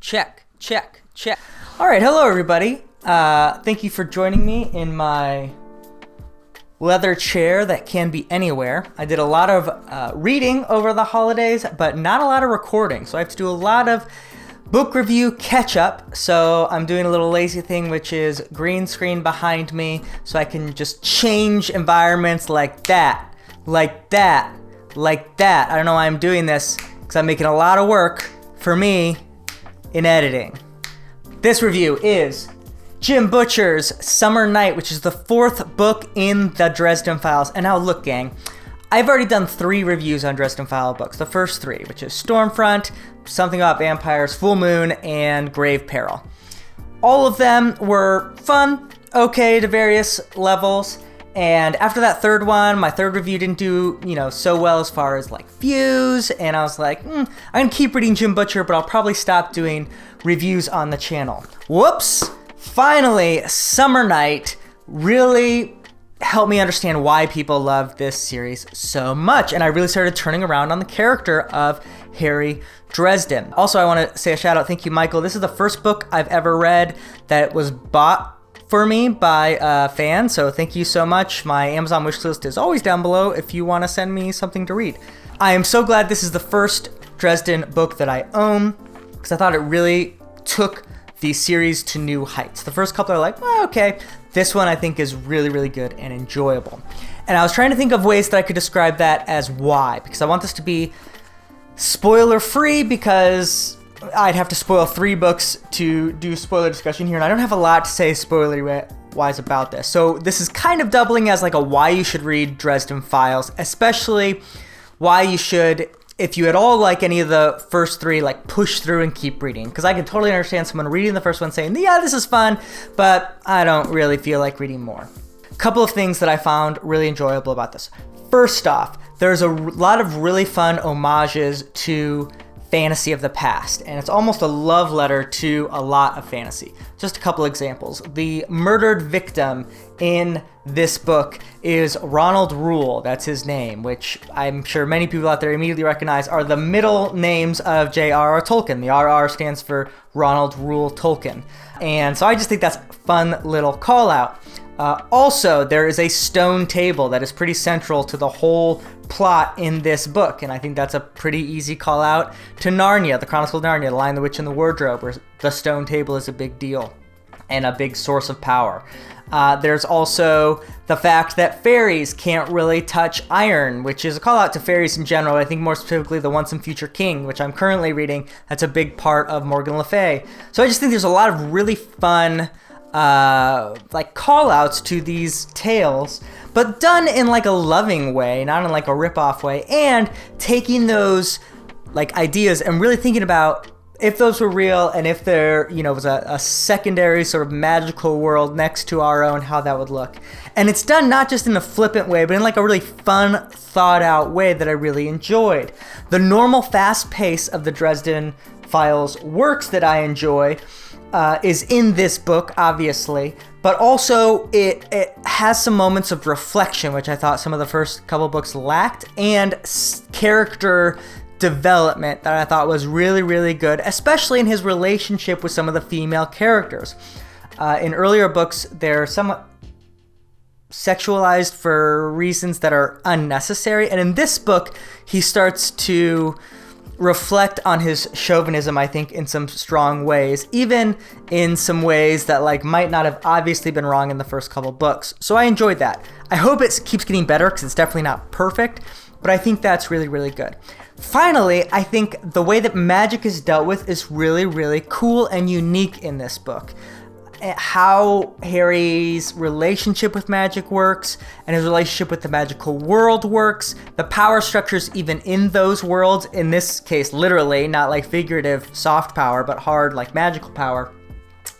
Check. All right, hello everybody. Thank you for joining me in my leather chair that can be anywhere. I did a lot of reading over the holidays, but not a lot of recording. So I have to do a lot of book review catch up. So I'm doing a little lazy thing, which is green screen behind me so I can just change environments like that. I don't know why I'm doing this because I'm making a lot of work for me in editing. This review is Jim Butcher's Summer Night, which is the fourth book in the Dresden Files. And now look, gang, I've already done 3 reviews on Dresden File books. The first 3, which is Stormfront, Something About Vampires, Full Moon, and Grave Peril. All of them were fun, okay to various levels. And after that third one, my third review didn't do, so well as far as like views. And I was like, I'm gonna keep reading Jim Butcher, but I'll probably stop doing reviews on the channel. Whoops! Finally, Summer Night really helped me understand why people love this series so much. And I really started turning around on the character of Harry Dresden. Also, I want to say a shout out. Thank you, Michael. This is the first book I've ever read that was bought for me by a fan, so thank you so much. My Amazon wishlist is always down below if you want to send me something to read. I am so glad this is the first Dresden book that I own, because I thought it really took the series to new heights. The first couple are like, okay. This one I think is really, really good and enjoyable. And I was trying to think of ways that I could describe that as why, because I want this to be spoiler free, because I'd have to spoil 3 books to do spoiler discussion here, and I don't have a lot to say spoiler-wise about this. So this is kind of doubling as like a why you should read Dresden Files, especially why you should, if you at all like any of the first 3, like push through and keep reading. Because I can totally understand someone reading the first one saying, yeah, this is fun, but I don't really feel like reading more. A couple of things that I found really enjoyable about this. First off, there's a lot of really fun homages to fantasy of the past, and it's almost a love letter to a lot of fantasy. Just a couple examples. The murdered victim in this book is Ronald Rule, that's his name, which I'm sure many people out there immediately recognize are the middle names of J.R.R. Tolkien. The R.R. stands for Ronald Rule Tolkien. And so I just think that's a fun little call out. Also, there is a stone table that is pretty central to the whole plot in this book, and I think that's a pretty easy call out to Narnia, the Chronicles of Narnia, The Lion, the Witch, and the Wardrobe, where the stone table is a big deal and a big source of power. There's also the fact that fairies can't really touch iron, which is a call out to fairies in general. I think more specifically the Once and Future King, which I'm currently reading. That's a big part of Morgan Le Fay. So I just think there's a lot of really fun like call outs to these tales, but done in like a loving way, not in like a rip-off way, and taking those like ideas and really thinking about if those were real and if there, was a secondary sort of magical world next to our own, how that would look. And it's done not just in a flippant way, but in like a really fun, thought out way that I really enjoyed. The normal fast pace of the Dresden Files works that I enjoy is in this book, obviously, but also it has some moments of reflection, which I thought some of the first couple books lacked, and character development that I thought was really, really good, especially in his relationship with some of the female characters. In earlier books, they're somewhat sexualized for reasons that are unnecessary, and in this book, he starts to reflect on his chauvinism, I think, in some strong ways, even in some ways that like might not have obviously been wrong in the first couple books. So I enjoyed that. I hope it keeps getting better, because it's definitely not perfect, but I think that's really, really good. Finally, I think the way that magic is dealt with is really, really cool and unique in this book. How Harry's relationship with magic works and his relationship with the magical world works, the power structures even in those worlds, in this case literally, not like figurative soft power, but hard like magical power,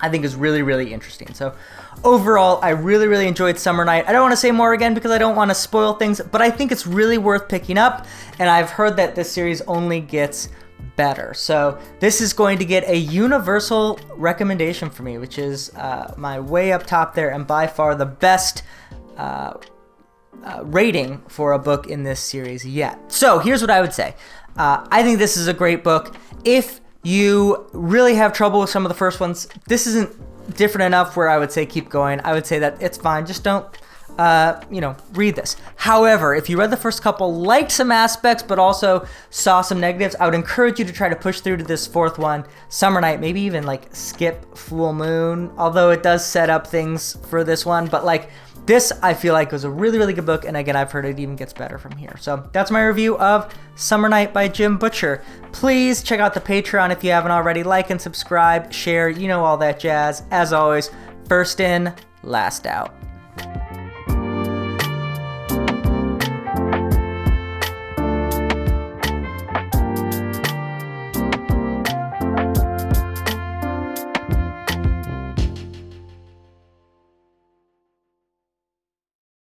I think is really, really interesting. So overall, I really, really enjoyed Summer Night. I don't want to say more again because I don't want to spoil things, but I think it's really worth picking up, and I've heard that this series only gets better. So this is going to get a universal recommendation for me, which is my way up top there, and by far the best rating for a book in this series yet. So here's what I would say. I think this is a great book. If you really have trouble with some of the first ones, this isn't different enough where I would say keep going. I would say that it's fine. Just don't, read this. However, if you read the first couple, liked some aspects, but also saw some negatives, I would encourage you to try to push through to this fourth one, Summer Night, maybe even like skip Full Moon, although it does set up things for this one. But like this, I feel like was a really, really good book. And again, I've heard it even gets better from here. So that's my review of Summer Night by Jim Butcher. Please check out the Patreon if you haven't already. Like and subscribe, share, all that jazz. As always, first in, last out.